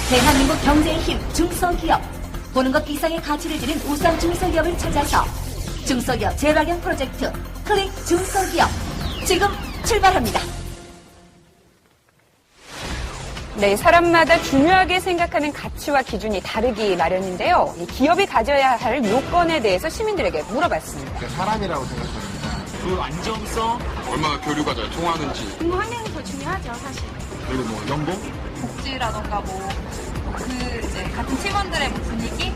대한민국 경제의 힘 중소기업. 보는 것 이상의 가치를 지닌 우수한 중소기업을 찾아서 중소기업 재발견 프로젝트 클릭 중소기업 지금 출발합니다. 네, 사람마다 중요하게 생각하는 가치와 기준이 다르기 마련인데요. 이 기업이 가져야 할 요건에 대해서 시민들에게 물어봤습니다. 사람이라고 생각합니다. 그 안정성, 얼마나 교류가 잘 통하는지. 근무 환경이 더 중요하죠, 사실. 그리고 뭐 연봉? 복지라던가 이제 같은 팀원들의 분위기?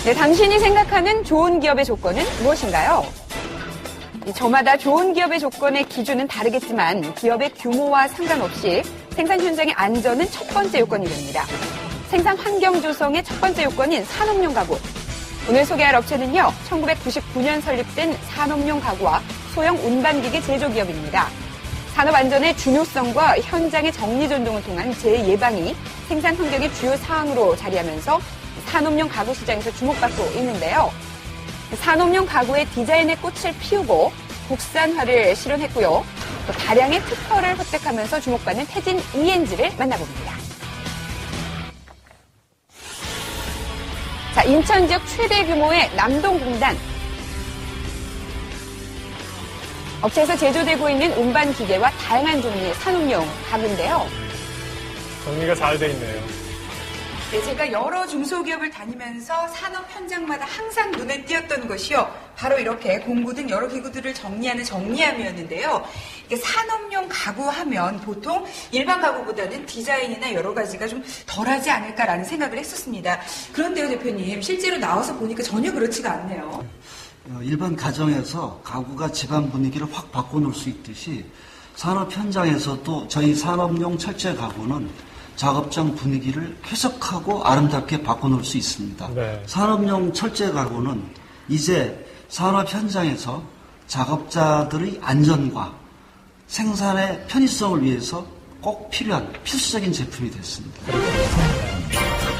네, 당신이 생각하는 좋은 기업의 조건은 무엇인가요? 저마다 좋은 기업의 조건의 기준은 다르겠지만 기업의 규모와 상관없이 생산 현장의 안전은 첫 번째 요건이 됩니다. 생산 환경 조성의 첫 번째 요건인 산업용 가구. 오늘 소개할 업체는요, 1999년 설립된 산업용 가구와 소형 운반기계 제조기업입니다. 산업 안전의 중요성과 현장의 정리전동을 통한 재예방이 생산 환경의 주요 사항으로 자리하면서 산업용 가구 시장에서 주목받고 있는데요. 산업용 가구의 디자인의 꽃을 피우고 국산화를 실현했고요. 또 다량의 특허를 획득하면서 주목받는 태진 ENG를 만나봅니다. 자, 인천 지역 최대 규모의 남동공단. 업체에서 제조되고 있는 운반 기계와 다양한 종류의 산업용 가구인데요. 정리가 잘 돼 있네요. 네, 제가 여러 중소기업을 다니면서 산업 현장마다 항상 눈에 띄었던 것이요. 바로 이렇게 공구 등 여러 기구들을 정리하는 정리함이었는데요. 산업용 가구 하면 보통 일반 가구보다는 디자인이나 여러 가지가 좀 덜하지 않을까라는 생각을 했었습니다. 그런데요, 대표님, 실제로 나와서 보니까 전혀 그렇지가 않네요. 일반 가정에서 가구가 집안 분위기를 확 바꿔놓을 수 있듯이 산업 현장에서도 저희 산업용 철제 가구는 작업장 분위기를 쾌적하고 아름답게 바꿔놓을 수 있습니다. 네. 산업용 철제 가구는 이제 산업 현장에서 작업자들의 안전과 생산의 편의성을 위해서 꼭 필요한 필수적인 제품이 됐습니다.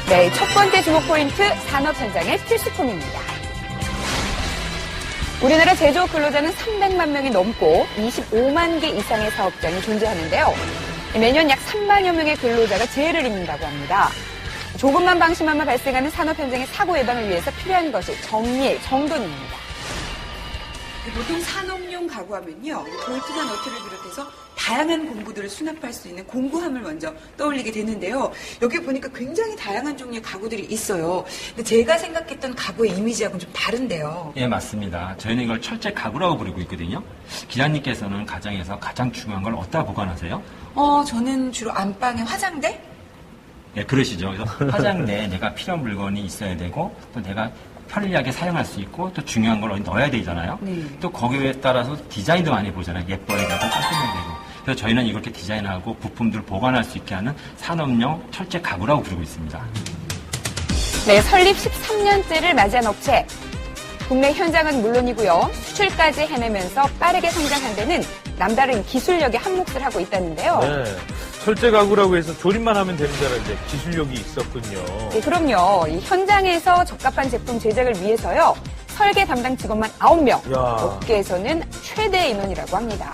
네, 첫 번째 주목 포인트, 산업 현장의 필수품입니다. 우리나라 제조업 근로자는 300만 명이 넘고 25만 개 이상의 사업장이 존재하는데요. 매년 약 3만여 명의 근로자가 재해를 입는다고 합니다. 조금만 방심하면 발생하는 산업 현장의 사고 예방을 위해서 필요한 것이 정리의 정돈입니다. 보통 산업용 가구 하면요, 볼트나 너트를 비롯해서 다양한 공구들을 수납할 수 있는 공구함을 먼저 떠올리게 되는데요. 여기 보니까 굉장히 다양한 종류의 가구들이 있어요. 근데 제가 생각했던 가구의 이미지하고는 좀 다른데요. 예, 맞습니다. 저희는 이걸 철제 가구라고 부르고 있거든요. 기자님께서는 가정에서 가장 중요한 걸 어디다 보관하세요? 저는 주로 안방에 화장대? 예, 그러시죠. 그래서 화장대에 내가 필요한 물건이 있어야 되고 또 내가 편리하게 사용할 수 있고 또 중요한 걸 어디 넣어야 되잖아요. 네. 또 거기에 따라서 디자인도 많이 보잖아요. 예뻐야 되고 깔끔해야 되고. 그래서 저희는 이렇게 디자인하고 부품들을 보관할 수 있게 하는 산업용 철제 가구라고 부르고 있습니다. 네, 설립 13년째를 맞이한 업체. 국내 현장은 물론이고요. 수출까지 해내면서 빠르게 성장한 데는 남다른 기술력에 한몫을 하고 있다는데요. 네. 철제 가구라고 해서 조립만 하면 되는 줄 알았는데 기술력이 있었군요. 네, 그럼요. 이 현장에서 적합한 제품 제작을 위해서요. 설계 담당 직원만 9명. 야. 업계에서는 최대 인원이라고 합니다.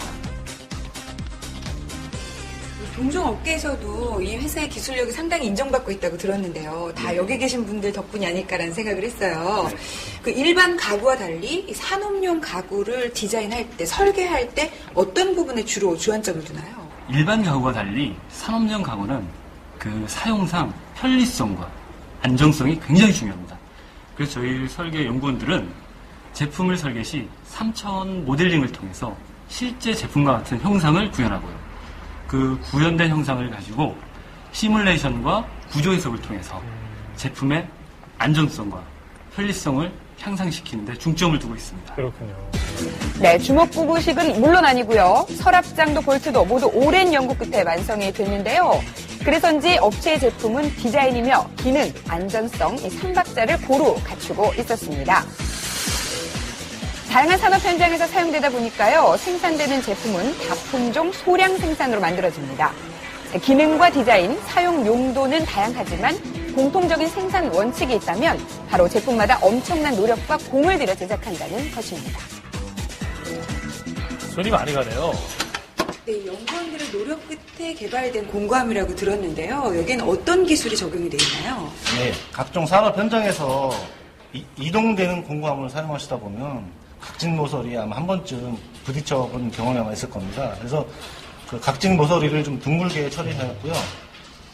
종종 업계에서도 이 회사의 기술력이 상당히 인정받고 있다고 들었는데요. 다 여기 계신 분들 덕분이 아닐까라는 생각을 했어요. 그 일반 가구와 달리 이 산업용 가구를 디자인할 때, 설계할 때 어떤 부분에 주로 주안점을 두나요? 일반 가구와 달리 산업용 가구는 그 사용상 편리성과 안정성이 굉장히 중요합니다. 그래서 저희 설계 연구원들은 제품을 설계 시 3차원 모델링을 통해서 실제 제품과 같은 형상을 구현하고요. 그 구현된 형상을 가지고 시뮬레이션과 구조 해석을 통해서 제품의 안정성과 편리성을 향상시키는 데 중점을 두고 있습니다. 그렇군요. 네, 주먹구구식은 물론 아니고요. 서랍장도 볼트도 모두 오랜 연구 끝에 완성이 됐는데요. 그래서인지 업체의 제품은 디자인이며 기능, 안전성 이 3박자를 고루 갖추고 있었습니다. 다양한 산업 현장에서 사용되다 보니까요. 생산되는 제품은 다품종 소량 생산으로 만들어집니다. 기능과 디자인, 사용 용도는 다양하지만 공통적인 생산 원칙이 있다면 바로 제품마다 엄청난 노력과 공을 들여 제작한다는 것입니다. 손이 많이 가네요. 네, 연구원들의 노력 끝에 개발된 공구함이라고 들었는데요. 여기는 어떤 기술이 적용이 되어 있나요? 네, 각종 산업 현장에서 이동되는 공구함을 사용하시다 보면 각진 모서리에 아마 한 번쯤 부딪혀 본 경험이 아마 있을 겁니다. 그래서 그 각진 모서리를 좀 둥글게 처리하였고요.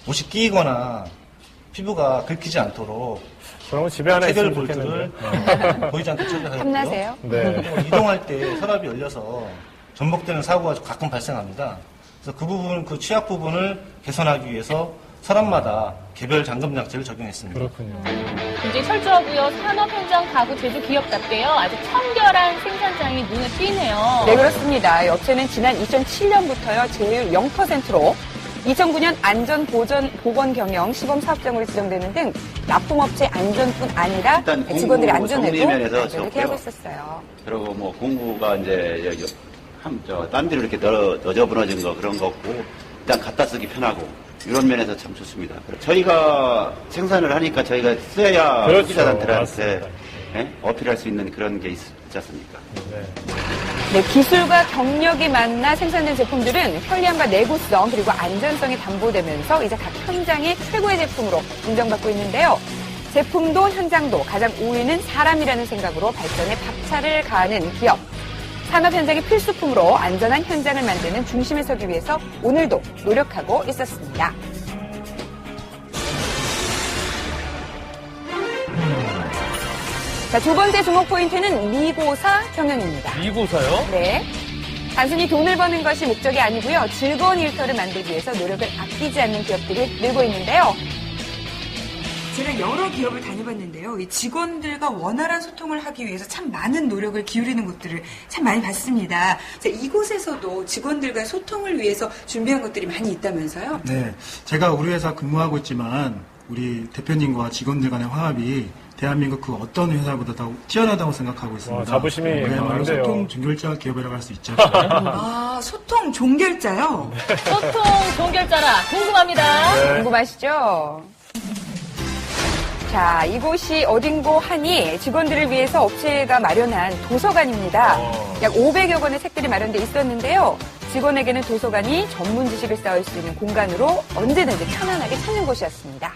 옷이 끼거나 피부가 긁히지 않도록 그러면 집에 하나 체결 있으면 볼트를 좋겠는데. 보이지 않게 처리하였고요. 탐나세요? 네. 그리고 이동할 때 서랍이 열려서 전복되는 사고가 가끔 발생합니다. 그래서 그 부분, 그 취약 부분을 개선하기 위해서 서랍마다 개별 잠금 장치를 적용했습니다. 그렇군요. 굉장히 철저하고요. 산업 현장 가구 제조 기업답게요. 아주 청결한 생산장이 눈에 띄네요. 네, 그렇습니다. 이 업체는 지난 2007년부터요, 제휴 0%로 2009년 안전보건 경영 시범 사업장으로 지정되는 등 납품업체 안전뿐 아니라 직원들의 안전에도 이렇게 하고 있었어요. 그리고 뭐 공구가 이제 딴 데로 이렇게 너저분해진 거 그런 거 없고 일단 갖다 쓰기 편하고 이런 면에서 참 좋습니다. 저희가 생산을 하니까 저희가 써야 그렇죠. 소비자들한테 어필할 수 있는 그런 게 있지 않습니까? 네, 기술과 경력이 만나 생산된 제품들은 편리함과 내구성 그리고 안전성이 담보되면서 이제 각 현장의 최고의 제품으로 인정받고 있는데요. 제품도 현장도 가장 우위는 사람이라는 생각으로 발전에 박차를 가하는 기업. 산업 현장의 필수품으로 안전한 현장을 만드는 중심에 서기 위해서 오늘도 노력하고 있었습니다. 자, 두 번째 주목 포인트는 미고사 경영입니다. 미고사요? 네. 단순히 돈을 버는 것이 목적이 아니고요. 즐거운 일터를 만들기 위해서 노력을 아끼지 않는 기업들이 늘고 있는데요. 제가 여러 기업을 다녀봤는데요. 이 직원들과 원활한 소통을 하기 위해서 참 많은 노력을 기울이는 곳들을 참 많이 봤습니다. 자, 이곳에서도 직원들과 소통을 위해서 준비한 것들이 많이 있다면서요? 네. 제가 우리 회사 근무하고 있지만 우리 대표님과 직원들 간의 화합이 대한민국 그 어떤 회사보다 더 뛰어나다고 생각하고 있습니다. 자부심이 그야말로 강한데요. 소통 종결자 기업이라고 할 수 있죠. 아, 소통 종결자요? 소통 종결자라 궁금합니다. 궁금하시죠? 자, 이곳이 어딘고 하니 직원들을 위해서 업체가 마련한 도서관입니다. 약 500여 권의 책들이 마련돼 있었는데요. 직원에게는 도서관이 전문 지식을 쌓을 수 있는 공간으로 언제든지 편안하게 찾는 곳이었습니다.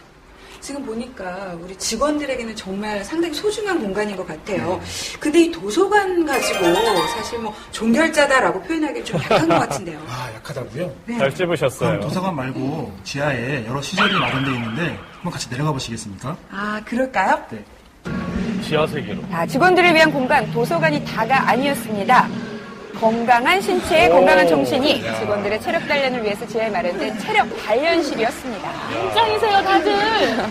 지금 보니까 우리 직원들에게는 정말 상당히 소중한 공간인 것 같아요. 근데 이 도서관 가지고 사실 뭐 종결자다라고 표현하기 좀 약한 것 같은데요. 아, 약하다고요? 네. 잘 찝으셨어요. 그럼 도서관 말고 지하에 여러 시설이 마련되어 있는데 한번 같이 내려가 보시겠습니까? 아, 그럴까요? 네. 지하 세계로. 자, 직원들을 위한 공간, 도서관이 다가 아니었습니다. 건강한 신체, 건강한 정신이 직원들의 체력 단련을 위해서 지하에 마련된 체력 단련실이었습니다. 굉장히세요, 다들.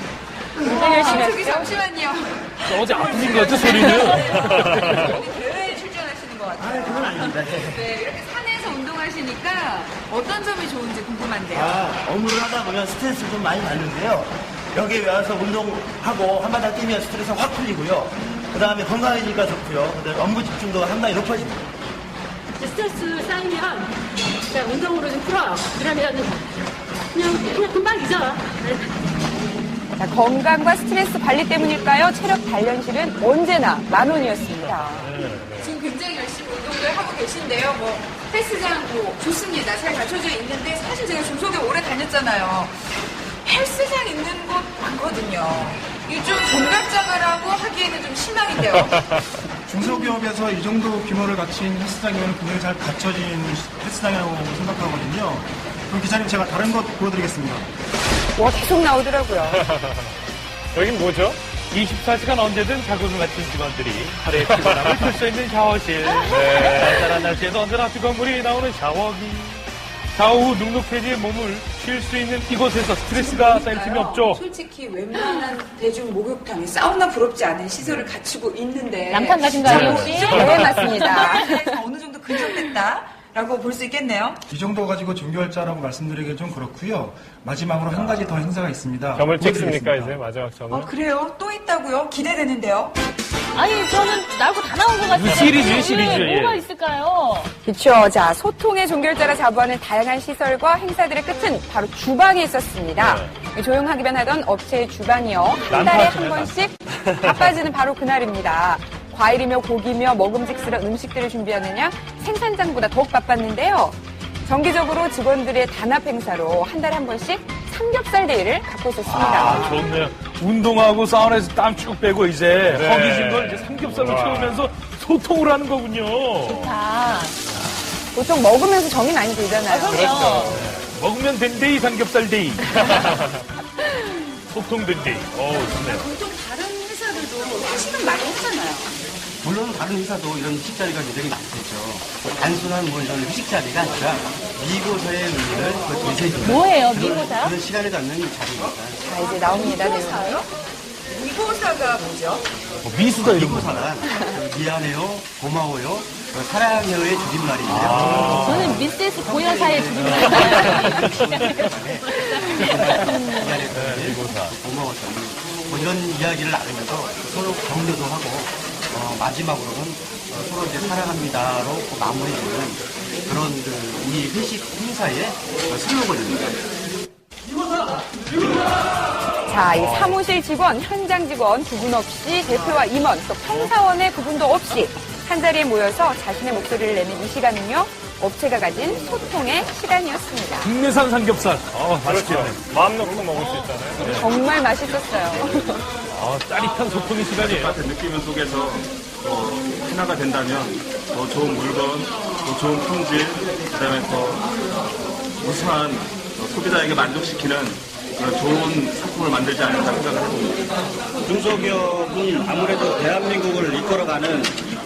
굉장히 열심히 저기 했죠. 잠시만요. 어제 아프신 것 같아, 소리는. 대회에 출전하시는 것 같아요. 아, 그건 아닙니다. 네, 이렇게 산에서 운동하시니까 어떤 점이 좋은지 궁금한데요. 업무를 하다 보면 스트레스를 좀 많이 받는데요. 여기 와서 운동하고 한바탕 뛰면 스트레스 확 풀리고요. 그 다음에 건강해지니까 좋고요. 그 다음에 업무 집중도 상당히 높아집니다. 스트레스 쌓이면 그냥 운동으로 좀 풀어요. 그러면 그냥 금방 잊어. 자, 건강과 스트레스 관리 때문일까요? 체력 단련실은 언제나 10,000원이었습니다. 지금 굉장히 열심히 운동을 하고 계신데요. 뭐 헬스장 뭐 좋습니다. 잘 갖춰져 있는데 사실 제가 중소기업 오래 다녔잖아요. 헬스장 있는 곳 많거든요. 이 좀 종결자가라고 하기에는 좀 실망인데요. 중소기업에서 이 정도 규모를 갖춘 헬스장이면 굉장히 잘 갖춰진 헬스장이라고 생각하거든요. 그럼 기자님 제가 다른 것 보여드리겠습니다. 와, 계속 나오더라고요. 여긴 뭐죠? 24시간 언제든 자극을 맞춘 직원들이 하루의 피곤함을 풀 수 있는 샤워실. 쌀쌀한 날씨에도 언제나 뜨거운 물이 나오는 샤워기. 샤워 후 눅눅해진 몸을 쉴 수 있는 이곳에서 스트레스가 쌓일 틈이 없죠. 솔직히 웬만한 대중 목욕탕이 사우나 부럽지 않은 시설을 갖추고 있는데 남탕 가신 거 아니에요, 혹시? 네, 맞습니다. 어느 정도 근접했다라고 볼 수 있겠네요. 이 정도 가지고 종결자라고 말씀드리기 좀 그렇고요. 마지막으로 한 가지 더 행사가 있습니다. 점을 찍습니까, 보여드리겠습니다. 이제? 마지막 점을? 그래요? 또 있다고요? 기대되는데요. 아니, 저는 나하고 다 나온 것 같아요. 시리즈. 뭐가 있을까요? 그렇죠. 자, 소통의 종결자라 자부하는 다양한 시설과 행사들의 끝은 바로 주방에 있었습니다. 조용하기만 하던 업체의 주방이요. 한 달에 한 번씩 바빠지는 바로 그날입니다. 과일이며 고기며 먹음직스러운 음식들을 준비하느냐 생산장보다 더욱 바빴는데요. 정기적으로 직원들의 단합 행사로 한 달에 한 번씩 삼겹살 데이를 갖고 있었습니다. 좋네요. 운동하고 사우나에서 땀 쭉 빼고 이제 네. 허기진 걸 이제 삼겹살로 채우면서 소통을 하는 거군요. 좋다. 보통 먹으면서 정이 많이 들잖아요. 그렇죠. 먹으면 된 데이, 삼겹살 데이. 소통된 데이. 좋네요. 보통 다른 회사들도 회식은 많이 하잖아요. 물론 다른 회사도 이런 회식 자리가 굉장히 많겠죠. 단순한 뭐 이런 회식 자리가 아니라 미고사의 의미를 내세우는 뭐예요, 미고사? 그런 시간을 갖는 자리입니다. 자, 이제 나옵니다. 미고사요? 미고사가 뭐죠? 미수다 이런 거. 미고사란 미안해요, 고마워요, 사랑해요의 줄임말인데요. 저는 미세스 고여사의 줄임말. 미고사, 고마웠던 뭐 이런 이야기를 나누면서 서로 격려도 하고 마지막으로는 서로 이제 사랑합니다로 마무리되는 그런 우리 회식 행사의 슬로건입니다. 자, 이 사무실 직원, 현장 직원 구분 없이 대표와 임원, 또 판사원의 구분도 없이 한 자리에 모여서 자신의 목소리를 내는 이 시간은요, 업체가 가진 소통의 시간이었습니다. 국내산 삼겹살. 맛있겠네. 마음 놓고 먹을 수 있잖아요. 정말 맛있었어요. 짜릿한 소통의 시간이에요. 같은 느낌 속에서 하나가 된다면 더 좋은 물건, 더 좋은 품질, 그다음에 더 우수한 소비자에게 만족시키는 그런 좋은 상품을 만들지 않을까 생각을 해봅니다. 중소기업은 아무래도 대한민국을 이끌어가는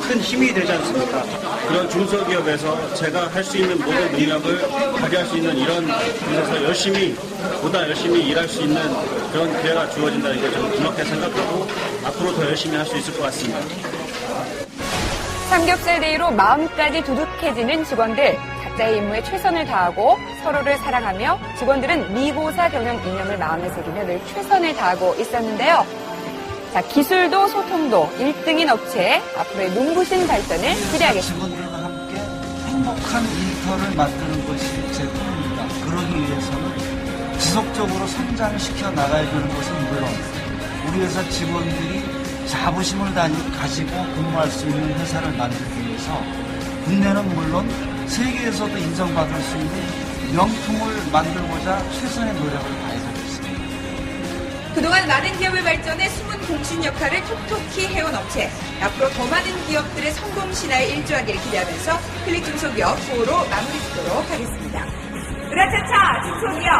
큰 힘이 되지 않습니까? 그런 중소기업에서 제가 할 수 있는 모든 능력을 발휘할 수 있는 이런 곳에서 보다 열심히 일할 수 있는 그런 기회가 주어진다는 게 저는 고맙게 생각하고 앞으로 더 열심히 할 수 있을 것 같습니다. 삼겹살 데이로 마음까지 두둑해지는 직원들. 각자의 임무에 최선을 다하고 서로를 사랑하며 직원들은 미고사 경영 이념을 마음에 새기며 늘 최선을 다하고 있었는데요. 자, 기술도 소통도 1등인 업체, 앞으로의 눈부신 발전을 기대하겠습니다. 직원들과 함께 행복한 일터를 만드는 것이 제 꿈입니다. 그러기 위해서는 지속적으로 성장을 시켜 나가야 되는 것은 물론 우리 회사 직원들이 자부심을 가지고 근무할 수 있는 회사를 만들기 위해서 국내는 물론 세계에서도 인정받을 수 있는 명품을 만들고자 최선의 노력을 다해서 있습니다. 그동안 많은 기업의 발전에 숨은 공신 역할을 톡톡히 해온 업체. 앞으로 더 많은 기업들의 성공 신화에 일조하기를 기대하면서 클릭 중소기업 9호로 마무리 짓도록 하겠습니다. 으라차차 중소기업.